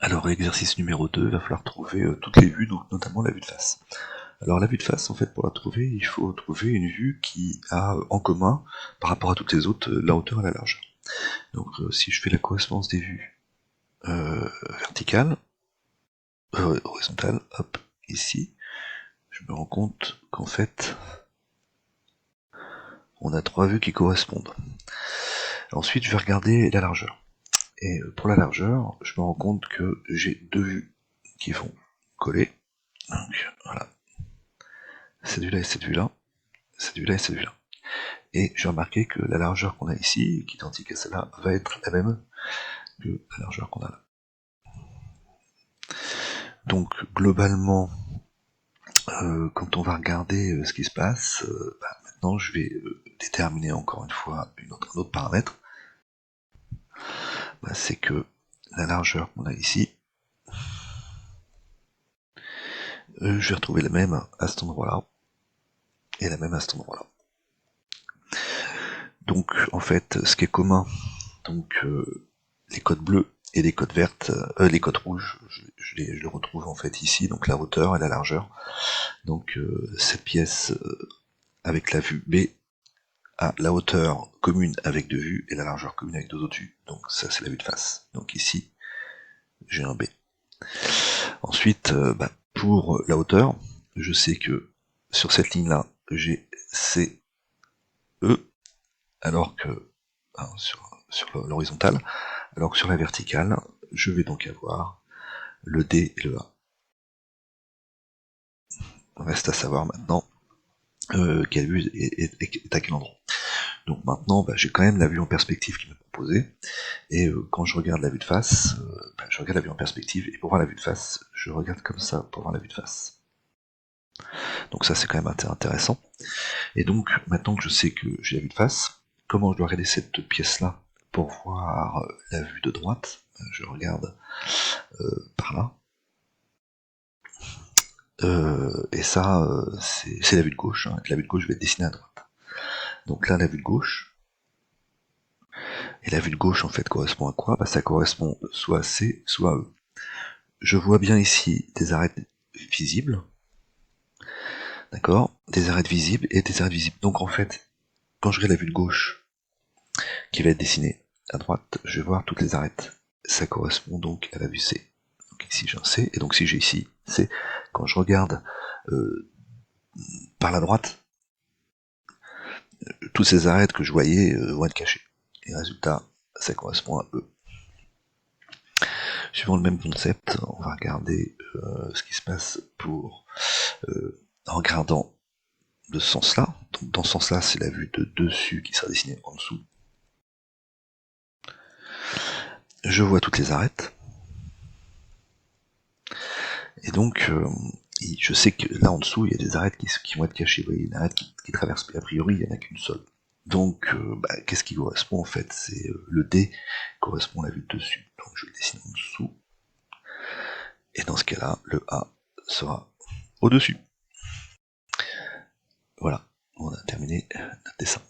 Alors exercice numéro 2, il va falloir trouver toutes les vues, donc notamment la vue de face. Alors la vue de face, en fait, pour la trouver, il faut trouver une vue qui a en commun, par rapport à toutes les autres, la hauteur et la largeur. Donc si je fais la correspondance des vues verticales, horizontales, hop, ici, je me rends compte qu'en fait, on a 3 vues qui correspondent. Ensuite, je vais regarder la largeur. Et pour la largeur, je me rends compte que j'ai 2 vues qui vont coller. Donc voilà, cette vue-là et cette vue-là, cette vue-là et cette vue-là. Et j'ai remarqué que la largeur qu'on a ici, qui est identique à celle-là, va être la même que la largeur qu'on a là. Donc globalement, quand on va regarder ce qui se passe, maintenant je vais déterminer encore une fois un autre paramètre. C'est que la largeur qu'on a ici, je vais retrouver la même à cet endroit-là, et la même à cet endroit-là. Donc en fait, ce qui est commun, donc les codes bleus et les codes vertes, les codes rouges, je les retrouve en fait ici, donc la hauteur et la largeur. Donc cette pièce avec la vue B a la hauteur commune avec 2 vues et la largeur commune avec 2 autres vues. Donc ça c'est la vue de face. Donc ici j'ai un B. Ensuite, pour la hauteur, je sais que sur cette ligne là j'ai C, E, alors que sur l'horizontale, alors que sur la verticale, je vais donc avoir le D et le A. Reste à savoir maintenant quelle vue est à quel endroit. Donc maintenant, j'ai quand même la vue en perspective qui m'est proposée, et quand je regarde la vue de face, je regarde la vue en perspective, et pour voir la vue de face, je regarde comme ça pour voir la vue de face. Donc ça c'est quand même intéressant. Et donc, maintenant que je sais que j'ai la vue de face, comment je dois regarder cette pièce-là pour voir la vue de droite? Je regarde par là. Et ça, c'est la vue de gauche. Hein. La vue de gauche, je vais dessiner à droite. Donc là, la vue de gauche. Et la vue de gauche, en fait, correspond à quoi? Ça correspond soit à C, soit à E. Je vois bien ici des arêtes visibles. D'accord? Des arêtes visibles et des arêtes visibles. Donc en fait, quand je regarde la vue de gauche, qui va être dessinée à droite, je vais voir toutes les arêtes. Ça correspond donc à la vue C. Donc ici j'ai un C, et donc si j'ai ici C, quand je regarde par la droite, tous ces arêtes que je voyais vont être cachés. Et résultat, ça correspond à E. Suivant le même concept, on va regarder ce qui se passe pour en regardant de ce sens-là. Donc dans ce sens-là, c'est la vue de dessus qui sera dessinée en dessous. Je vois toutes les arêtes. Et donc, je sais que là en dessous, il y a des arêtes qui vont être cachées. Vous voyez, une arête qui traverse, mais a priori, il n'y en a qu'une seule. Donc, qu'est-ce qui correspond en fait? C'est le D correspond à la vue de dessus. Donc je le dessine en dessous. Et dans ce cas-là, le A sera au-dessus. Voilà, on a terminé notre dessin.